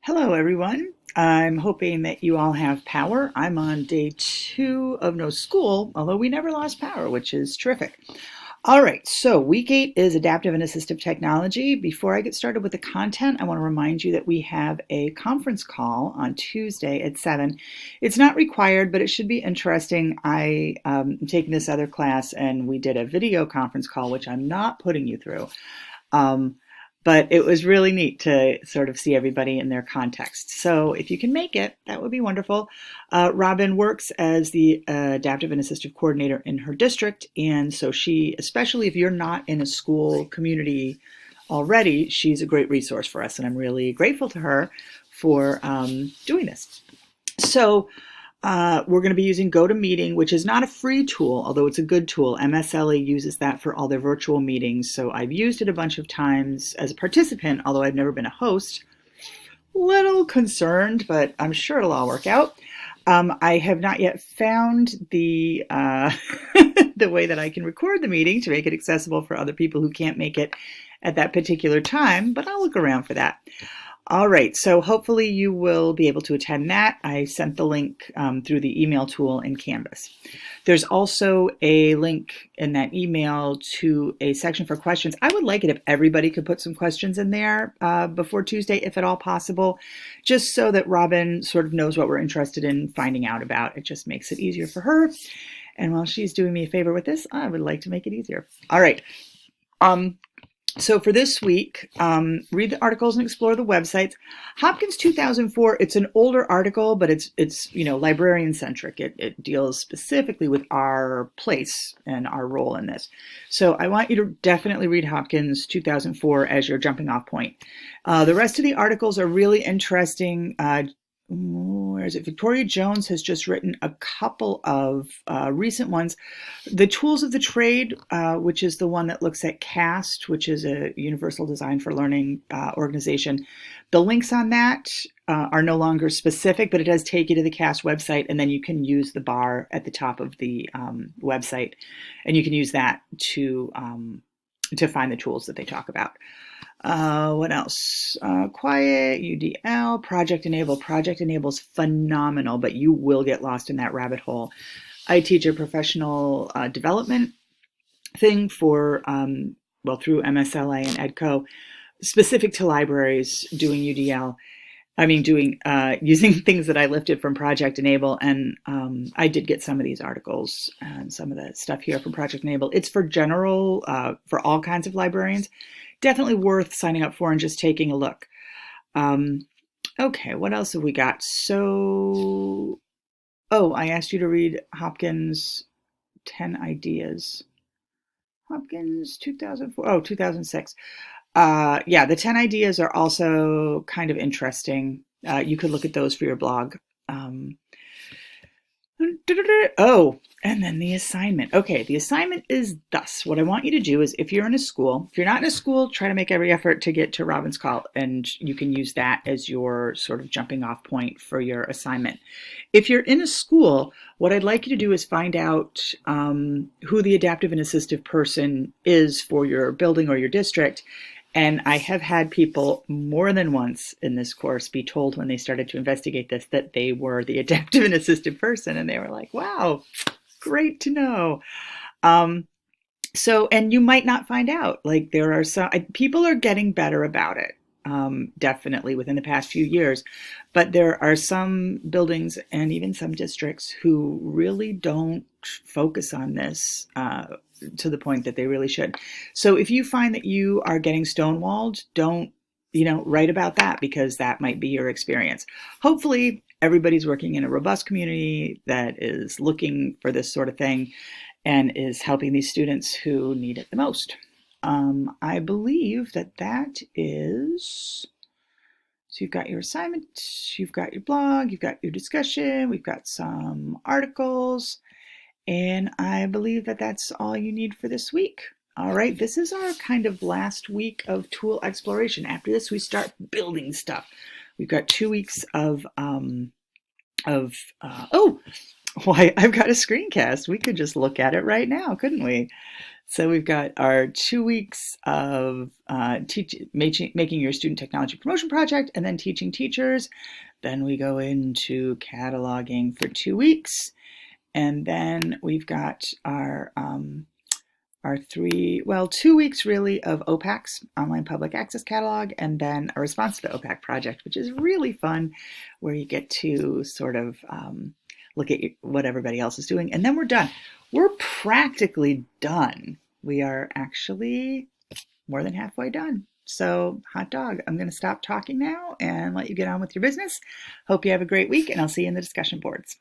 Hello, everyone. I'm hoping that you all have power. I'm on day 2 of no school, although we never lost power, which is terrific. All right, so week 8 is adaptive and assistive technology. Before I get started with the content, I want to remind you that we have a conference call on Tuesday at 7. It's not required, but it should be interesting. I'm taking this other class and we did a video conference call, which I'm not putting you through. Um, but it was really neat to sort of see everybody in their context. So if you can make it, that would be wonderful. Robin works as the adaptive and assistive coordinator in her district. And so she, especially if you're not in a school community already, she's a great resource for us. And I'm really grateful to her for doing this. So we're going to be using GoToMeeting, which is not a free tool, although it's a good tool. MSLA uses that for all their virtual meetings. So I've used it a bunch of times as a participant, although I've never been a host. Little concerned, but I'm sure it'll all work out. I have not yet found the the way that I can record the meeting to make it accessible for other people who can't make it at that particular time, but I'll look around for that. All right, so hopefully you will be able to attend that. I sent the link through the email tool in Canvas. There's also a link in that email to a section for questions. I would like it if everybody could put some questions in there before Tuesday, if at all possible, just so that Robin sort of knows what we're interested in finding out about. It just makes it easier for her. And while she's doing me a favor with this, I would like to make it easier. All right. So for this week, read the articles and explore the websites. Hopkins 2004, it's an older article, but it's librarian centric. It deals specifically with our place and our role in this. So I want you to definitely read Hopkins 2004 as your jumping off point. The rest of the articles are really interesting. Where is it? Victoria Jones has just written a couple of recent ones. The Tools of the Trade, which is the one that looks at CAST, which is a Universal Design for Learning organization. The links on that are no longer specific, but it does take you to the CAST website, and then you can use the bar at the top of the website, and you can use that to find the tools that they talk about. What else? Quiet, UDL, Project Enable. Project Enable is phenomenal, but you will get lost in that rabbit hole. I teach a professional development thing for, through MSLA and EDCO, specific to libraries doing UDL. Using things that I lifted from Project Enable, and I did get some of these articles and some of the stuff here from Project Enable. It's for general, for all kinds of librarians. Definitely worth signing up for and just taking a look. Okay, what else have we got? So, I asked you to read Hopkins 10 Ideas. Hopkins 2004, 2006. The 10 ideas are also kind of interesting. You could look at those for your blog. And then the assignment. Okay, the assignment is thus. What I want you to do is, if you're in a school, if you're not in a school, try to make every effort to get to Robin's Call, and you can use that as your sort of jumping off point for your assignment. If you're in a school, what I'd like you to do is find out who the adaptive and assistive person is for your building or your district. And I have had people more than once in this course be told when they started to investigate this that they were the adaptive and assistive person, and they were like, wow, great to know. And you might not find out. Like, there are some people are getting better about it, definitely within the past few years, but there are some buildings and even some districts who really don't focus on this to the point that they really should. So if you find that you are getting stonewalled, don't write about that, because that might be your experience. Hopefully everybody's working in a robust community that is looking for this sort of thing and is helping these students who need it the most. I believe that is, so you've got your assignment, you've got your blog, you've got your discussion, we've got some articles, and I believe that that's all you need for this week. All right, this is our kind of last week of tool exploration. After this, we start building stuff. We've got 2 weeks of I've got a screencast. We could just look at it right now, couldn't we? So we've got our 2 weeks of making your student technology promotion project and then teaching teachers. Then we go into cataloging for 2 weeks. And then we've got our 2 weeks really of OPAC's online public access catalog, and then a response to the OPAC project, which is really fun, where you get to sort of look at what everybody else is doing. And then we're done. We're practically done. We are actually more than halfway done. So, hot dog, I'm going to stop talking now and let you get on with your business. Hope you have a great week, and I'll see you in the discussion boards.